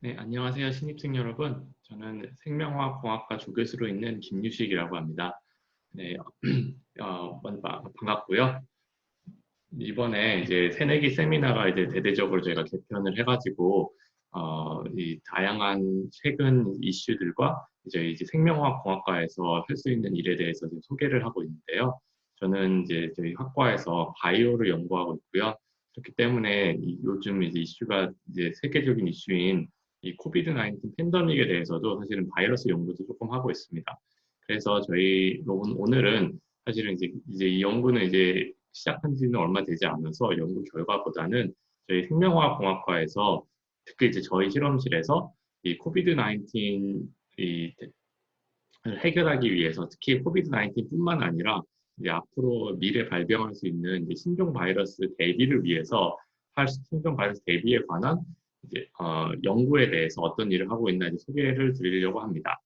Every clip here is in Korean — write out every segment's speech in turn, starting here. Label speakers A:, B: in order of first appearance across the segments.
A: 네, 안녕하세요. 신입생 여러분. 저는 생명화학공학과 조교수로 있는 김유식이라고 합니다. 네, 반갑고요. 이번에 이제 새내기 세미나가 이제 대대적으로 저희가 개편을 해가지고, 이 다양한 최근 이슈들과 이제 생명화학공학과에서 할 수 있는 일에 대해서 지금 소개를 하고 있는데요. 저는 이제 저희 학과에서 바이오를 연구하고 있고요. 그렇기 때문에 요즘 이제 이슈가 이제 세계적인 이슈인 이 코비드-19 팬데믹에 대해서도 사실은 바이러스 연구도 조금 하고 있습니다. 그래서 저희 오늘은 사실은 이제 이 연구는 이제 시작한 지는 얼마 되지 않아서 연구 결과보다는 저희 생명화학공학과에서 특히 이제 저희 실험실에서 이 코비드-19 이 해결하기 위해서 특히 코비드-19뿐만 아니라 이제 앞으로 미래 발병할 수 있는 이제 신종 바이러스 대비를 위해서 신종 바이러스 대비에 관한 이제 연구에 대해서 어떤 일을 하고 있나 이제 소개를 드리려고 합니다.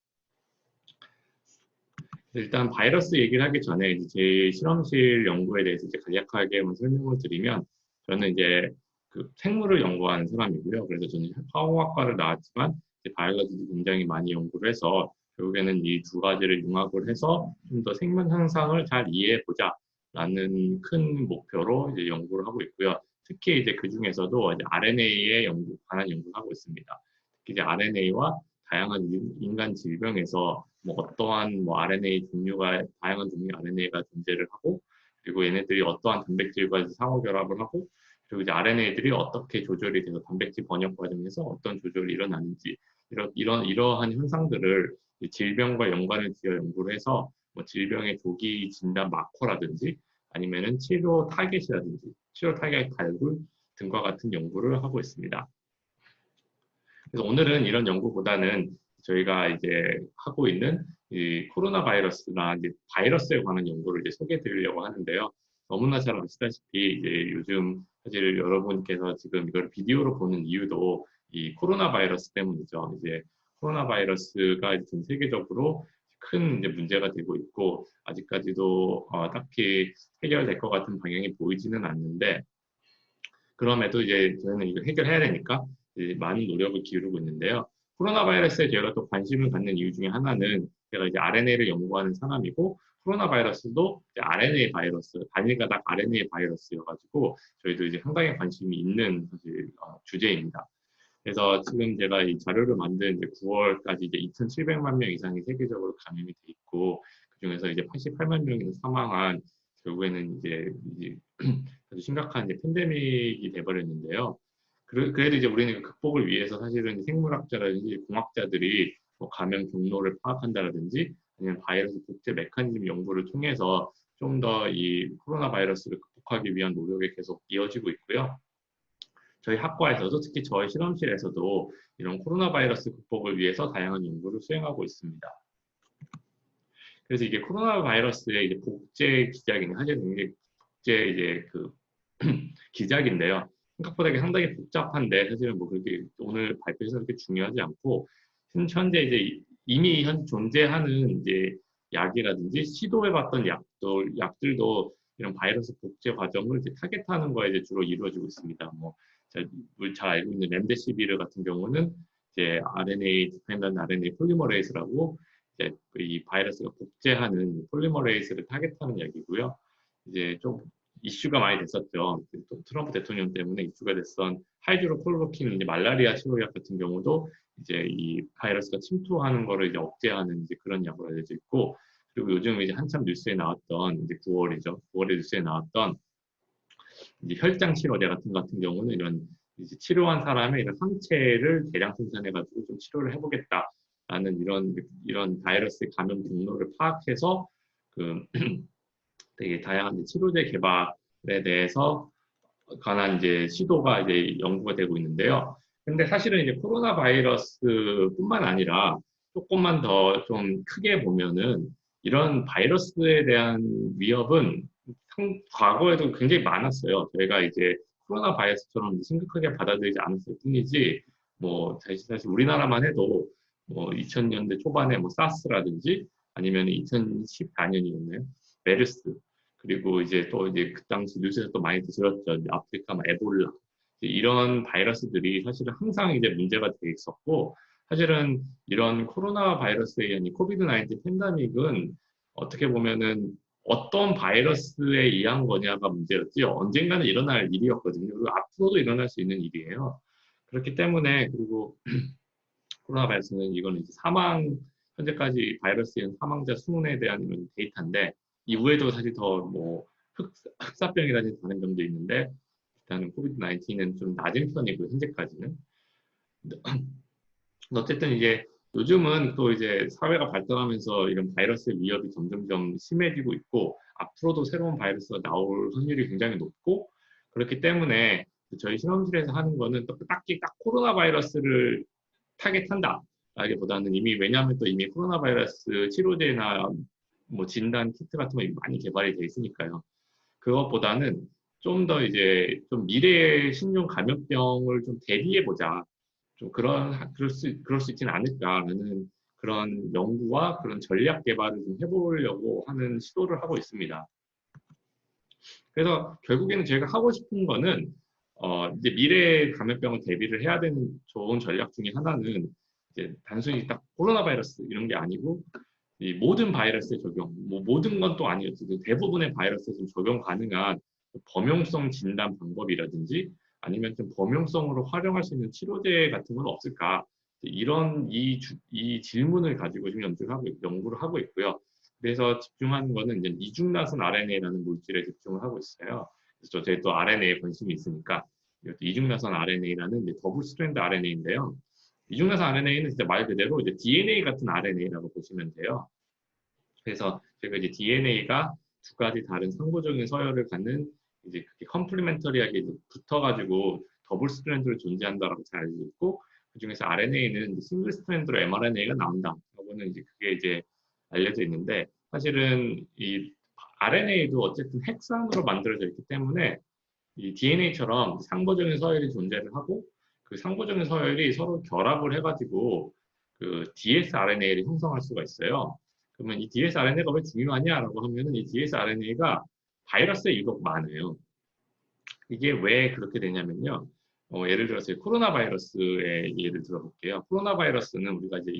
A: 일단 바이러스 얘기를 하기 전에 이제 제 실험실 연구에 대해서 이제 간략하게 한번 설명을 드리면 저는 이제 그 생물을 연구하는 사람이고요. 그래서 저는 화학과를 나왔지만 이제 바이올로지도 굉장히 많이 연구를 해서 결국에는 이 두 가지를 융합을 해서 좀 더 생명 현상을 잘 이해해 보자라는 큰 목표로 이제 연구를 하고 있고요. 특히 이제 그 중에서도 이제 RNA에 관한 연구를 하고 있습니다. 특히 이제 RNA와 다양한 인간 질병에서 뭐 어떠한 뭐 RNA 종류가 다양한 종류의 RNA가 존재를 하고 그리고 얘네들이 어떠한 단백질과 상호 결합을 하고 그리고 이제 RNA들이 어떻게 조절이 돼서 단백질 번역 과정에서 어떤 조절이 일어나는지 이러한 현상들을 질병과 연관을 지어 연구를 해서 뭐 질병의 조기 진단 마커라든지 아니면은 치료 타겟이라든지 치료 타겟 발굴 등과 같은 연구를 하고 있습니다. 그래서 오늘은 이런 연구보다는 저희가 이제 하고 있는 이 코로나 바이러스나 이제 바이러스에 관한 연구를 이제 소개해 드리려고 하는데요. 너무나 잘 아시다시피 이제 요즘 사실 여러분께서 지금 이걸 비디오로 보는 이유도 이 코로나 바이러스 때문이죠. 이제 코로나 바이러스가 전 세계적으로 큰 이제 문제가 되고 있고 아직까지도 딱히 해결될 것 같은 방향이 보이지는 않는데 그럼에도 이제 저희는 이거 해결해야 되니까 많은 노력을 기울이고 있는데요. 코로나 바이러스에 저희가 또 관심을 갖는 이유 중에 하나는 제가 이제 RNA를 연구하는 사람이고 코로나 바이러스도 이제 RNA 바이러스, 단일가닥 RNA 바이러스여가지고 저희도 이제 상당히 관심이 있는 사실 주제입니다. 그래서 지금 제가 이 자료를 만든 이제 9월까지 이제 2,700만 명 이상이 세계적으로 감염이 돼 있고 그중에서 이제 88만 명이 사망한 결국에는 이제 아주 심각한 이제 팬데믹이 돼버렸는데요. 그래도 이제 우리는 그 극복을 위해서 사실은 생물학자라든지 공학자들이 뭐 감염 경로를 파악한다라든지 아니면 바이러스 복제 메커니즘 연구를 통해서 좀 더 이 코로나 바이러스를 극복하기 위한 노력이 계속 이어지고 있고요. 저희 학과에서도 특히 저희 실험실에서도 이런 코로나 바이러스 극복을 위해서 다양한 연구를 수행하고 있습니다. 그래서 이게 코로나 바이러스의 이제 복제 기작인데 사실 이게 복제 이제 그 기작인데요. 생각보다 이게 상당히 복잡한데 사실은 뭐 그렇게 오늘 발표에서 그렇게 중요하지 않고 현재 이제 이미 존재하는 이제 약이라든지 시도해봤던 약들도 이런 바이러스 복제 과정을 이제 타겟하는 거에 이제 주로 이루어지고 있습니다. 뭐 잘 알고 있는 렘데시비르 같은 경우는 이제 RNA 디펜던트 RNA 폴리머레이스라고 이제 이 바이러스가 복제하는 폴리머레이스를 타겟하는 약이고요. 이제 좀 이슈가 많이 됐었죠. 또 트럼프 대통령 때문에 이슈가 됐던 하이드로클로로킨 이제 말라리아 치료약 같은 경우도 이제 이 바이러스가 침투하는 거를 이제 억제하는 이제 그런 약으로 알려져 있고 그리고 요즘 이제 한참 뉴스에 나왔던 이제 9월이죠. 9월에 뉴스에 나왔던 이제 혈장 치료제 같은 경우는 이런 이제 치료한 사람의 이런 항체를 대량 생산해가지고 좀 치료를 해보겠다라는 이런 바이러스의 감염 경로를 파악해서 그 되게 다양한 치료제 개발에 대해서 관한 이제 시도가 이제 연구가 되고 있는데요. 근데 사실은 이제 코로나 바이러스뿐만 아니라 조금만 더 좀 크게 보면은 이런 바이러스에 대한 위협은 과거에도 굉장히 많았어요. 저희가 이제 코로나 바이러스처럼 심각하게 받아들이지 않았을 뿐이지, 뭐, 사실 우리나라만 해도 뭐 2000년대 초반에 뭐 사스라든지 아니면 2014년이었나요? 메르스. 그리고 이제 또 이제 그 당시 뉴스에서 또 많이 들었죠. 아프리카 뭐 에볼라. 이런 바이러스들이 사실은 항상 이제 문제가 돼 있었고, 사실은 이런 코로나 바이러스에 의한 이 코비드-19 팬데믹은 어떻게 보면은 어떤 바이러스에 의한 거냐가 문제였지 언젠가는 일어날 일이었거든요. 그리고 앞으로도 일어날 수 있는 일이에요. 그렇기 때문에 그리고 코로나 바이러스는 이거는 이제 현재까지 바이러스에 의한 사망자 수에 대한 이런 데이터인데 이후에도 사실 더 뭐 흑사병이라든지 다른 점도 있는데 일단은 코비드 19은 좀 낮은 편이고 현재까지는 어쨌든 이제 요즘은 또 이제 사회가 발전하면서 이런 바이러스의 위협이 점점점 심해지고 있고 앞으로도 새로운 바이러스가 나올 확률이 굉장히 높고 그렇기 때문에 저희 실험실에서 하는 거는 또 딱히 딱 코로나 바이러스를 타겟한다. 라기보다는 이미 왜냐하면 또 이미 코로나 바이러스 치료제나 뭐 진단 키트 같은 거 많이 개발이 돼 있으니까요. 그것보다는 좀 더 이제 좀 미래의 신종 감염병을 좀 대비해 보자. 좀 그럴 수 있지는 않을까라는 그런 연구와 그런 전략 개발을 좀 해보려고 하는 시도를 하고 있습니다. 그래서 결국에는 저희가 하고 싶은 거는 이제 미래 감염병을 대비를 해야 되는 좋은 전략 중에 하나는 이제 단순히 딱 코로나 바이러스 이런 게 아니고 이 모든 바이러스에 적용, 뭐 모든 건 또 아니었어도 대부분의 바이러스에 좀 적용 가능한 범용성 진단 방법이라든지 아니면 좀 범용성으로 활용할 수 있는 치료제 같은 건 없을까? 이런 이 질문을 가지고 지금 연구를 하고 있고요. 그래서 집중하는 거는 이제 이중나선 RNA라는 물질에 집중을 하고 있어요. 그래서 저희 또 RNA에 관심이 있으니까 이것도 이중나선 RNA라는 이제 더블 스트랜드 RNA인데요. 이중나선 RNA는 진짜 말 그대로 이제 DNA 같은 RNA라고 보시면 돼요. 그래서 제가 이제 DNA가 두 가지 다른 상호적인 서열을 갖는 이제 그게 컴플리멘터리하게 붙어가지고 더블 스트랜드로 존재한다라고 잘 알고 있고 그 중에서 RNA는 싱글 스트랜드로 mRNA가 나온다라고는 이제 그게 이제 알려져 있는데 사실은 이 RNA도 어쨌든 핵산으로 만들어져 있기 때문에 이 DNA처럼 상보적인 서열이 존재를 하고 그 상보적인 서열이 서로 결합을 해가지고 그 dsRNA를 형성할 수가 있어요. 그러면 이 dsRNA가 왜 중요하냐라고 하면은 이 dsRNA가 바이러스에 유독 많아요. 이게 왜 그렇게 되냐면요. 예를 들어서 코로나 바이러스의 예를 들어볼게요. 코로나 바이러스는 우리가 이제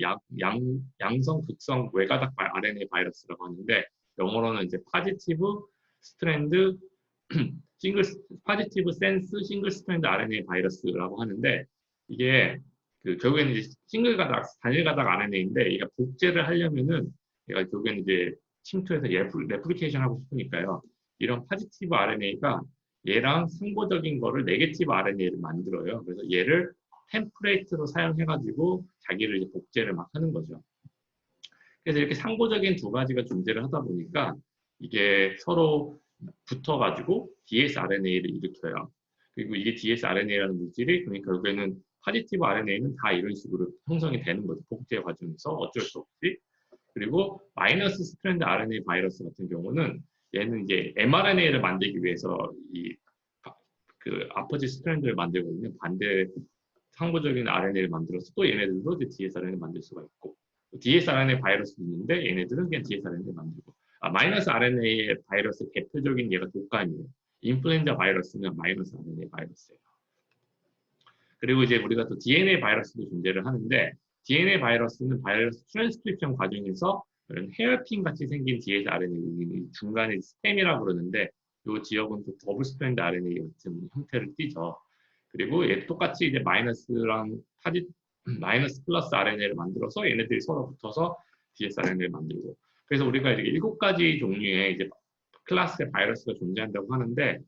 A: 양성, 극성 외가닥 RNA 바이러스라고 하는데 영어로는 이제 파지티브 스트랜드 싱글 파지티브 센스 싱글 스트랜드 RNA 바이러스라고 하는데 이게 그 결국에는 이제 싱글 가닥 단일 가닥 RNA인데 얘가 복제를 하려면은 얘가 결국에는 이제 침투해서 레플리케이션 하고 싶으니까요. 이런 파지티브 RNA가 얘랑 상보적인 거를 네게티브 RNA를 만들어요. 그래서 얘를 템플레이트로 사용해가지고 자기를 이제 복제를 막 하는 거죠. 그래서 이렇게 상보적인 두 가지가 존재를 하다 보니까 이게 서로 붙어가지고 dsRNA를 일으켜요. 그리고 이게 dsRNA라는 물질이 그러니까 결국에는 파지티브 RNA는 다 이런 식으로 형성이 되는 거죠. 복제 과정에서 어쩔 수 없이. 그리고 마이너스 스트랜드 RNA 바이러스 같은 경우는 얘는 이제 mRNA를 만들기 위해서 그 아퍼지 스트랜드를 만들거든요. 반대 상부적인 RNA를 만들어서 또 얘네들도 dsRNA를 만들 수가 있고 dsRNA 바이러스도 있는데 얘네들은 그냥 dsRNA를 만들고 마이너스 RNA의 바이러스 대표적인 얘가 독감이에요. 인플루엔자 바이러스는 마이너스 RNA 바이러스예요. 그리고 이제 우리가 또 DNA 바이러스도 존재를 하는데 DNA 바이러스는 바이러스 트랜스크립션 과정에서 이런 헤어핀 같이 생긴 dsRNA 중간에 스템이라고 그러는데 이 지역은 또 더블 스트랜드 RNA 같은 형태를 띠죠. 그리고 얘 똑같이 이제 마이너스 플러스 RNA를 만들어서 얘네들이 서로 붙어서 dsRNA를 만들고 그래서 우리가 이제 7가지 종류의 이제 클래스의 바이러스가 존재한다고 하는데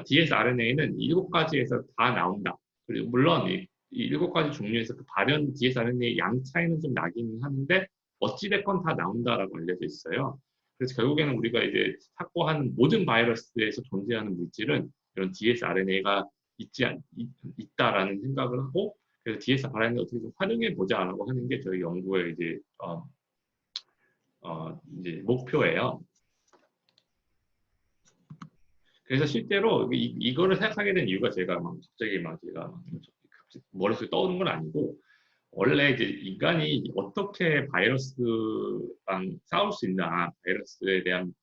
A: dsRNA는 7가지에서 다 나온다. 그리고 물론 이 7가지 종류에서 그 발현 dsRNA의 양 차이는 좀 나기는 하는데 어찌됐건 다 나온다라고 알려져 있어요. 그래서 결국에는 우리가 이제 확보한 모든 바이러스에서 존재하는 물질은 이런 dsRNA가 있다라는 생각을 하고 그래서 dsRNA를 어떻게 좀 활용해 보자라고 하는 게 저희 연구의 이제 이제 목표예요. 그래서 실제로 이거를 생각하게 된 이유가 제가 제가 머릿속에 떠오른 건 아니고 원래 이제 인간이 어떻게 바이러스랑 싸울 수 있나, 바이러스에 대한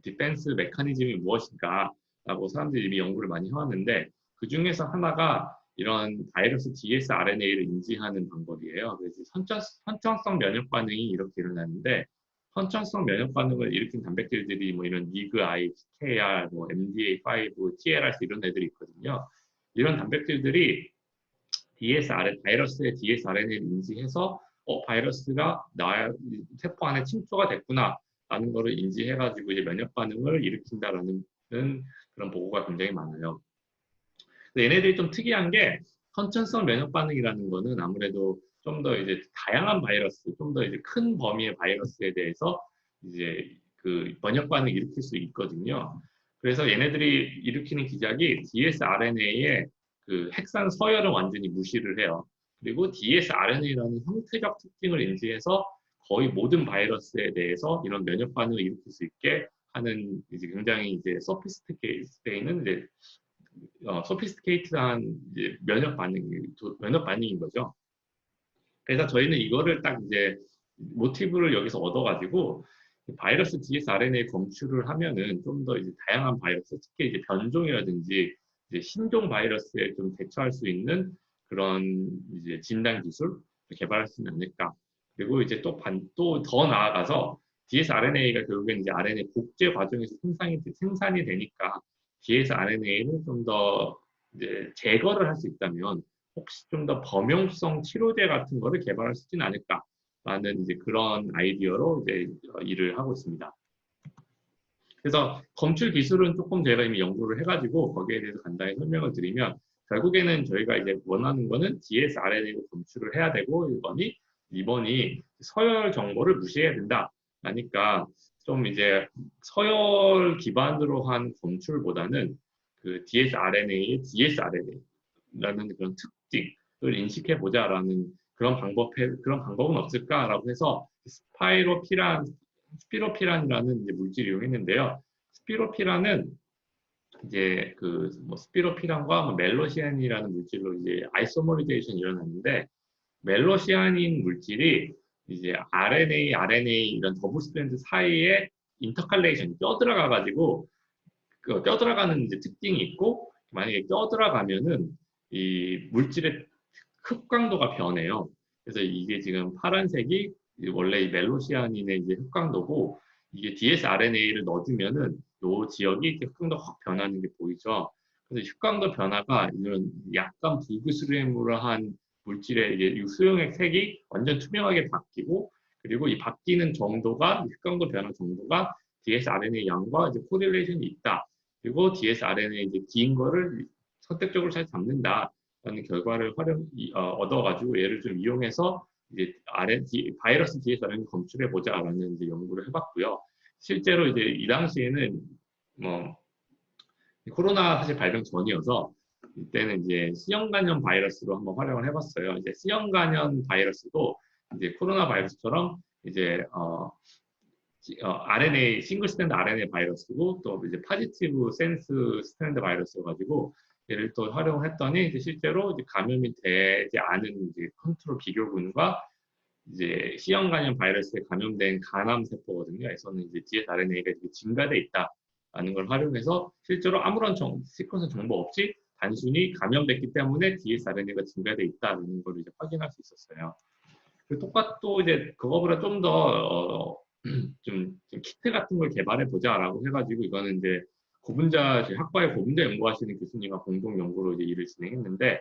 A: 디펜스 메커니즘이 무엇인가라고 사람들이 이미 연구를 많이 해왔는데 그 중에서 하나가 이런 바이러스 dsRNA를 인지하는 방법이에요. 그래서 선천성 면역 반응이 이렇게 일어나는데 선천성 면역 반응을 일으킨 단백질들이 뭐 이런 리그I, PKR, 뭐 MDA5, TLRC 이런 애들이 있거든요. 이런 단백질들이 바이러스의 dsRNA를 인지해서 바이러스가 세포 안에 침투가 됐구나 라는 거를 인지해가지고 이제 면역 반응을 일으킨다라는 그런 보고가 굉장히 많아요. 얘네들이 좀 특이한 게 선천성 면역 반응이라는 거는 아무래도 좀 더 이제 다양한 바이러스, 좀 더 이제 큰 범위의 바이러스에 대해서 이제 그 면역 반응을 일으킬 수 있거든요. 그래서 얘네들이 일으키는 기작이 dsRNA의 그 핵산 서열을 완전히 무시를 해요. 그리고 dsRNA라는 형태적 특징을 인지해서 거의 모든 바이러스에 대해서 이런 면역 반응을 일으킬 수 있게 하는 이제 굉장히 이제 소피스티케이트는 이제 소피스티케이트한 이제 면역 반응인 거죠. 그래서 저희는 이거를 딱 이제 모티브를 여기서 얻어가지고 바이러스 dsRNA 검출을 하면은 좀 더 이제 다양한 바이러스, 특히 이제 변종이라든지 이제 신종 바이러스에 좀 대처할 수 있는 그런 이제 진단 기술 개발할 수 있지 않을까. 그리고 이제 또 더 나아가서 dsRNA가 결국엔 이제 RNA 복제 과정에서 생산이 되니까 dsRNA를 좀 더 이제 제거를 할 수 있다면 혹시 좀 더 범용성 치료제 같은 거를 개발할 수 있지는 않을까라는 이제 그런 아이디어로 이제 일을 하고 있습니다. 그래서 검출 기술은 조금 제가 이미 연구를 해가지고 거기에 대해서 간단히 설명을 드리면 결국에는 저희가 이제 원하는 거는 dsRNA로 검출을 해야 되고 2번이 서열 정보를 무시해야 된다. 그러니까 좀 이제 서열 기반으로 한 검출보다는 그 dsRNA의 dsRNA라는 그런 특징을 인식해 보자라는 그런 방법은 없을까라고 해서 스피로피란이라는 이제 물질을 이용했는데요. 스피로피란은 이제 그 뭐 스피로피란과 뭐 멜로시안이라는 물질로 이제 아이소머리제이션이 일어났는데 멜로시아닌 물질이 이제 RNA 이런 더블 스트랜드 사이에 인터칼레이션 껴들어가 가지고 그 껴들어가는 이제 특징이 있고 만약에 껴들어가면은 이 물질의 흡광도가 변해요. 그래서 이게 지금 파란색이 원래 이 멜로시아닌의 이제 흡광도고 이게 dsRNA를 넣어주면은 요 지역이 이렇게 흡광도 확 변하는 게 보이죠. 그래서 흡광도 변화가 이런 약간 불그스름한 물질의 이제 수용액 색이 완전 투명하게 바뀌고 그리고 이 바뀌는 정도가 흡광도 변화 정도가 dsRNA 양과 이제 코릴레이션이 있다. 그리고 dsRNA 이제 긴 거를 선택적으로 잘 잡는다라는 결과를 얻어가지고 얘를 좀 이용해서 이제 바이러스 dsRNA 검출해 보자라는 이제 연구를 해봤고요. 실제로 이제 이 당시에는 뭐 코로나 사실 발병 전이어서 이때는 이제 C형 간염 바이러스로 한번 활용을 해봤어요. 이제 C형 간염 바이러스도 이제 코로나 바이러스처럼 이제 RNA 싱글 스트랜드 RNA 바이러스고 또 이제 파지티브 센스 스트랜드 바이러스여가지고 얘를 또 활용을 했더니 이제 실제로 이제 감염이 되지 않은 이제 컨트롤 비교군과 이제 C형 간염 바이러스에 감염된 간암 세포거든요. 에서는 이제 dsRNA가 증가돼 있다라는 걸 활용해서 실제로 아무런 시퀀스 정보 없이 단순히 감염됐기 때문에 dsRNA가 증가돼 있다는 걸 이제 확인할 수 있었어요. 그리고 또 이제 그거보다 좀 더 좀 키트 같은 걸 개발해 보자라고 해가지고 이거는 이제 학과에 고분자 연구하시는 교수님과 공동 연구로 이제 일을 진행했는데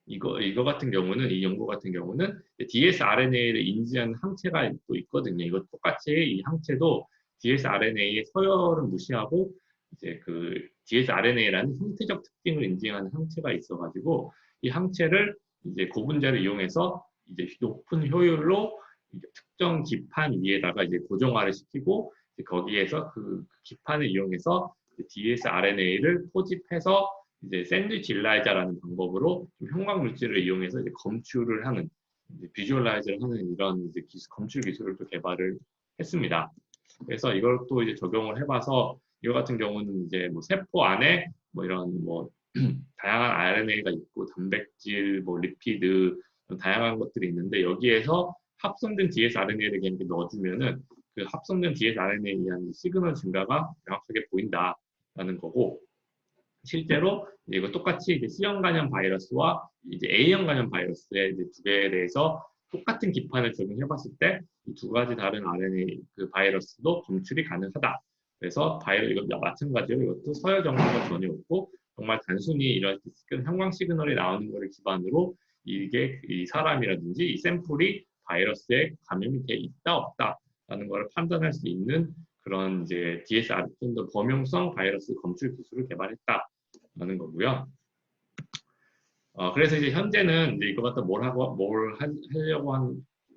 A: 이거 같은 경우는 이 연구 같은 경우는 dsRNA를 인지하는 항체가 또 있거든요. 이거 똑같이 이 항체도 dsRNA의 서열을 무시하고 이제 그 dsRNA라는 형태적 특징을 인지하는 항체가 있어가지고 이 항체를 이제 고분자를 이용해서 이제 높은 효율로 특정 기판 위에다가 이제 고정화를 시키고 거기에서 그 기판을 이용해서 dsRNA를 포집해서 이제 샌드위치 일라이자라는 방법으로 좀 형광 물질을 이용해서 이제 검출을 하는 비주얼라이즈를 하는 이런 이제 검출 기술을 또 개발을 했습니다. 그래서 이걸 또 이제 적용을 해봐서 이거 같은 경우는 이제 뭐 세포 안에 뭐 이런 뭐 다양한 RNA가 있고 단백질, 뭐 리피드 다양한 것들이 있는데 여기에서 합성된 dsRNA를 그냥 이렇게 넣어주면은 그 합성된 dsRNA에 의한 시그널 증가가 명확하게 보인다라는 거고 실제로 이거 똑같이 이제 C형 간염 바이러스와 이제 A형 간염 바이러스의 이제 두 개에 대해서 똑같은 기판을 적용해봤을 때 이 두 가지 다른 RNA 그 바이러스도 검출이 가능하다. 그래서 이거 마찬가지로 이것도 서열 정보가 전혀 없고 정말 단순히 이런 형광 시그널이 나오는 것을 기반으로 이게 이 사람이라든지 이 샘플이 바이러스에 감염이 돼 있다 없다라는 것을 판단할 수 있는 그런 이제 DSR 좀 더 범용성 바이러스 검출 기술을 개발했다라는 거고요. 그래서 이제 현재는 이제 이거 갖다 뭘 하려고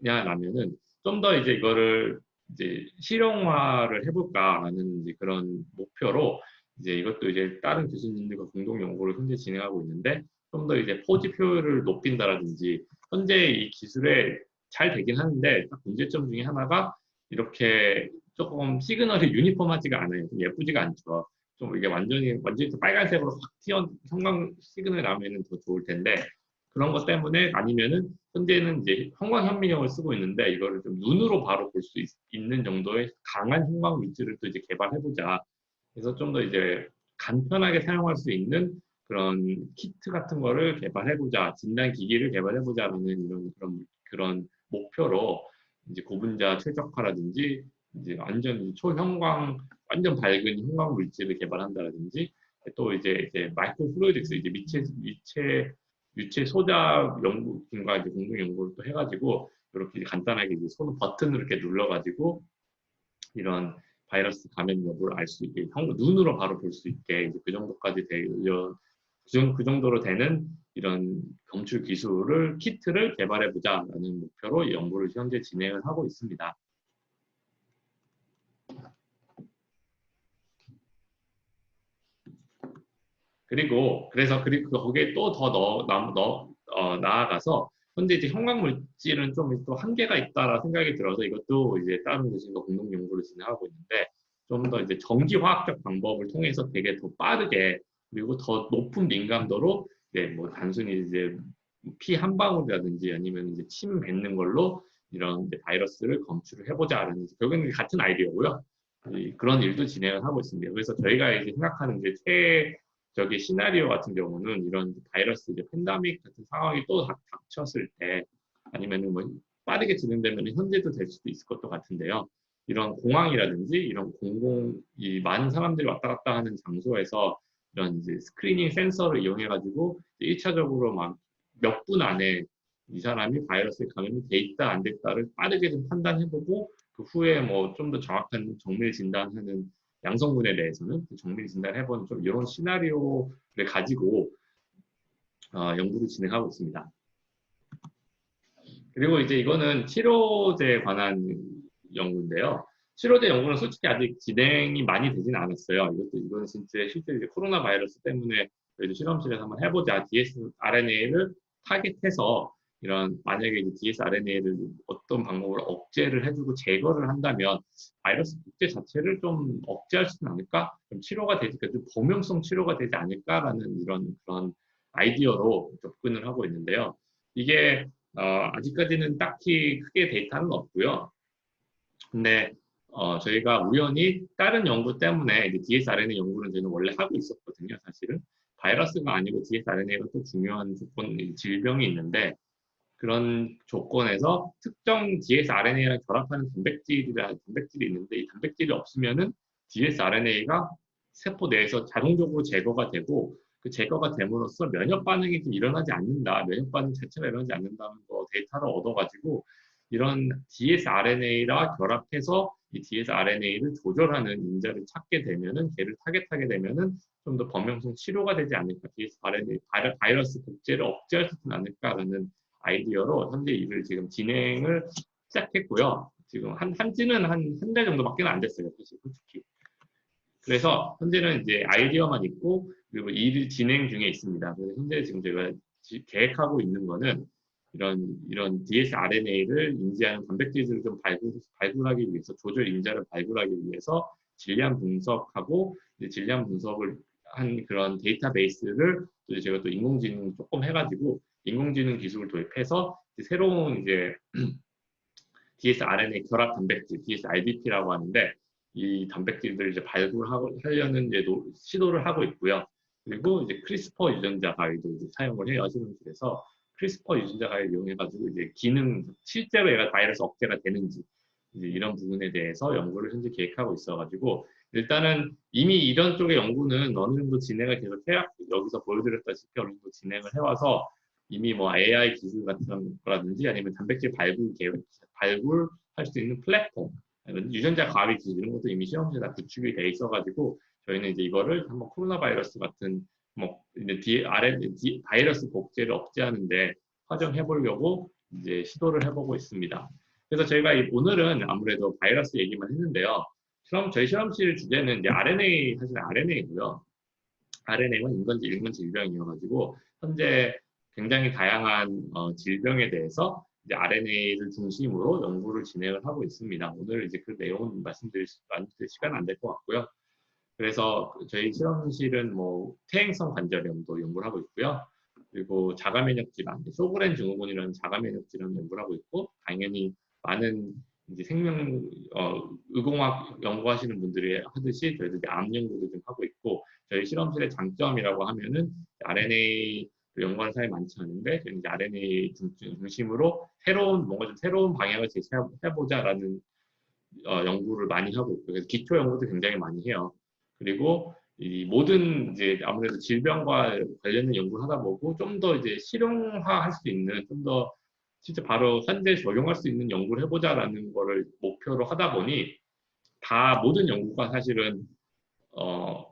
A: 하냐라면은 좀 더 이제 이거를 이제 실용화를 해볼까라는 이제 그런 목표로 이제 이것도 이제 다른 교수님들과 공동 연구를 현재 진행하고 있는데 좀 더 이제 포집 효율을 높인다라든지 현재 이 기술에 잘 되긴 하는데 딱 문제점 중에 하나가 이렇게 조금 시그널이 유니폼하지가 않아요. 좀 예쁘지가 않죠. 좀 이게 완전히 빨간색으로 확 튀어 형광 시그널이 나오면 더 좋을 텐데 그런 것 때문에 아니면은 현재는 이제 형광 현미경을 쓰고 있는데 이거를 좀 눈으로 바로 볼 수 있는 정도의 강한 형광 물질을 또 이제 개발해보자. 그래서 좀 더 이제 간편하게 사용할 수 있는 그런 키트 같은 거를 개발해보자, 진단 기기를 개발해보자라는 이런 그런 목표로 이제 고분자 최적화라든지 이제 완전 초형광, 완전 밝은 형광 물질을 개발한다라든지 또 이제 마이크로 플루이딕스 이제 유체 소자 연구팀과 이제 공동 연구를 또 해가지고 이렇게 간단하게 이제 손 버튼을 이렇게 눌러가지고 이런 바이러스 감염 여부를 알 수 있게 눈으로 바로 볼 수 있게 이제 그 정도까지 그 정도로 되는 이런 검출 기술을 키트를 개발해 보자라는 목표로 연구를 현재 진행을 하고 있습니다. 그래서 거기에 또 더 나아가서 현재 이제 형광 물질은 좀 또 한계가 있다라 생각이 들어서 이것도 이제 다른 교수님과 공동 연구를 진행하고 있는데 좀 더 이제 전기화학적 방법을 통해서 되게 더 빠르게 그리고 더 높은 민감도로 이제 뭐 단순히 이제 피 한 방울이라든지 아니면 이제 침 뱉는 걸로 이런 이제 바이러스를 검출을 해보자라는 결국은 같은 아이디어고요. 그런 일도 진행을 하고 있습니다. 그래서 저희가 이제 생각하는 게 저기 시나리오 같은 경우는 이런 바이러스 이제 팬데믹 같은 상황이 또 닥쳤을 때 아니면은 뭐 빠르게 진행되면 현재도 될 수도 있을 것도 같은데요. 이런 공항이라든지 이런 이 많은 사람들이 왔다 갔다 하는 장소에서 이런 이제 스크리닝 센서를 이용해 가지고 1차적으로 막 몇 분 안에 이 사람이 바이러스에 감염이 돼 있다 안 됐다를 빠르게 좀 판단해보고 그 후에 뭐 좀 더 정확한 정밀 진단하는 양성분에 대해서는 정밀 진단해보는 좀 이런 시나리오를 가지고 연구를 진행하고 있습니다. 그리고 이제 이거는 치료제에 관한 연구인데요. 치료제 연구는 솔직히 아직 진행이 많이 되진 않았어요. 이거는 진짜 실제 이제 코로나 바이러스 때문에 저희도 실험실에서 한번 해보자. dsRNA를 타겟해서 이런 만약에 이제 dsRNA를 어떤 방법으로 억제를 해주고 제거를 한다면 바이러스 복제 자체를 좀 억제할 수는 않을까? 좀 치료가 되지, 좀 범용성 치료가 되지 않을까라는 그런 아이디어로 접근을 하고 있는데요. 이게 아직까지는 딱히 크게 데이터는 없고요. 근데 저희가 우연히 다른 연구 때문에 dsRNA 연구는 저희는 원래 하고 있었거든요. 사실은 바이러스가 아니고 dsRNA가 또 중요한 질병이 있는데 그런 조건에서 특정 dsRNA랑 결합하는 단백질이 있는데 이 단백질이 없으면은 dsRNA가 세포 내에서 자동적으로 제거가 되고 그 제거가 됨으로써 면역 반응이 좀 일어나지 않는다. 면역 반응 자체가 일어나지 않는다는 거 데이터를 얻어가지고 이런 dsRNA랑 결합해서 이 dsRNA를 조절하는 인자를 찾게 되면은 걔를 타겟하게 되면은 좀 더 범용성 치료가 되지 않을까, dsRNA 바이러스 복제를 억제할 수 있지 않을까라는 아이디어로 현재 일을 지금 진행을 시작했고요. 지금 한지는 한 달 정도밖에 안 됐어요, 사실 솔직히. 그래서 현재는 이제 아이디어만 있고 그리고 일 진행 중에 있습니다. 그래서 현재 지금 제가 계획하고 있는 거는 이런 dsRNA를 인지하는 단백질을 좀 발굴하기 위해서 조절 인자를 발굴하기 위해서 질량 분석하고 질량 분석을 한 그런 데이터베이스를 또 제가 또 인공지능 조금 해가지고 인공지능 기술을 도입해서 새로운 이제 dsRNA 결합 단백질 dsRDP라고 하는데 이 단백질들을 이제 발굴하려는 이제 시도를 하고 있고요. 그리고 이제 크리스퍼 유전자 가위도 이제 사용을 해요. 실험실에서. 크리스퍼 유전자 가위를 이용해가지고 이제 실제로 얘가 바이러스 억제가 되는지 이제 이런 부분에 대해서 연구를 현재 계획하고 있어가지고 일단은 이미 이런 쪽의 연구는 어느 정도 진행을 계속 여기서 보여드렸다시피 어느 정도 진행을 해와서 이미 뭐 AI 기술 같은 거라든지 아니면 단백질 발굴할 수 있는 플랫폼, 유전자 가위 기술 이런 것도 이미 실험실에 다 구축이 돼 있어가지고 저희는 이제 이거를 한번 코로나 바이러스 같은 뭐 이제 바이러스 복제를 억제하는데 활용해 보려고 이제 시도를 해보고 있습니다. 그래서 저희가 오늘은 아무래도 바이러스 얘기만 했는데요. 저희 실험실 주제는 이제 RNA, 사실 RNA고요. RNA는 인간지 일반 질병이어가지고 현재 굉장히 다양한 질병에 대해서 이제 RNA를 중심으로 연구를 진행을 하고 있습니다. 오늘 이제 그 내용은 말씀드릴 시간 안 될 것 같고요. 그래서 저희 실험실은 뭐 퇴행성 관절염도 연구를 하고 있고요. 그리고 자가면역 질환, 쇼그렌 증후군이라는 자가면역 질환 연구를 하고 있고, 당연히 많은 이제 의공학 연구하시는 분들이 하듯이 저희도 이제 암 연구도 좀 하고 있고, 저희 실험실의 장점이라고 하면은 RNA 연구하는 사람이 많지 않은데, 저희 이제 RNA 중심으로 뭔가 좀 새로운 방향을 제시해보자라는 연구를 많이 하고 있고, 그래서 기초 연구도 굉장히 많이 해요. 그리고 이 모든 이제 아무래도 질병과 관련된 연구를 하다 보고 좀 더 이제 실용화할 수 있는 좀 더 진짜 바로 현재 적용할 수 있는 연구를 해보자라는 거를 목표로 하다 보니 다 모든 연구가 사실은 어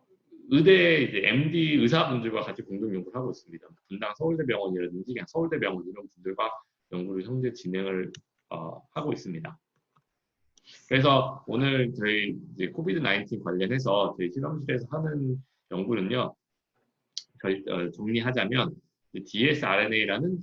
A: 의대 이제 MD 의사분들과 같이 공동 연구를 하고 있습니다. 분당 서울대병원이라든지 그냥 서울대병원 이런 분들과 연구를 현재 진행을 하고 있습니다. 그래서 오늘 저희 이제 코비드 19 관련해서 저희 실험실에서 하는 연구는요. 정리하자면 dsRNA라는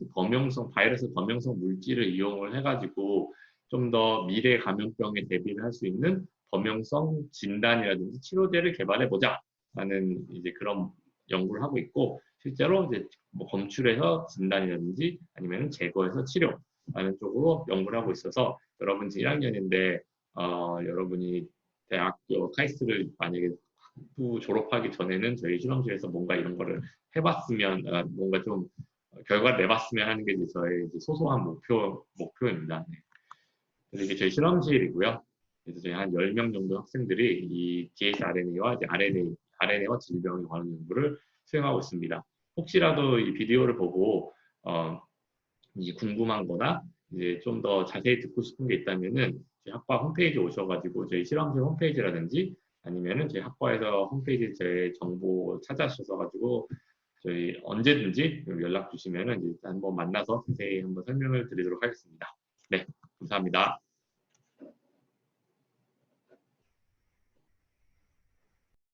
A: 바이러스 범용성 물질을 이용을 해가지고 좀 더 미래 감염병에 대비를 할 수 있는 범용성 진단이라든지 치료제를 개발해 보자라는 이제 그런 연구를 하고 있고 실제로 이제 뭐 검출해서 진단이라든지 아니면 제거해서 치료라는 쪽으로 연구를 하고 있어서 여러분 1학년인데 여러분이 대학교 카이스트를 만약에 또 졸업하기 전에는 저희 실험실에서 뭔가 이런 거를 해봤으면 뭔가 좀 결과를 내봤으면 하는 게 이제 저의 이제 소소한 목표입니다. 네. 그래서 이게 저희 실험실이고요. 그래서 저희 한 10명 정도 학생들이 이 dsRNA와 RNA와 질병에 관한 연구를 수행하고 있습니다. 혹시라도 이 비디오를 보고 이제 궁금한 거나 이제 좀 더 자세히 듣고 싶은 게 있다면은 저희 학과 홈페이지 오셔가지고 저희 실험실 홈페이지라든지 아니면은 저희 학과에서 홈페이지 제 정보 찾아주셔서 가지고 저희 언제든지 연락 주시면은 이제 한번 만나서 자세히 한번 설명을 드리도록 하겠습니다. 네, 감사합니다.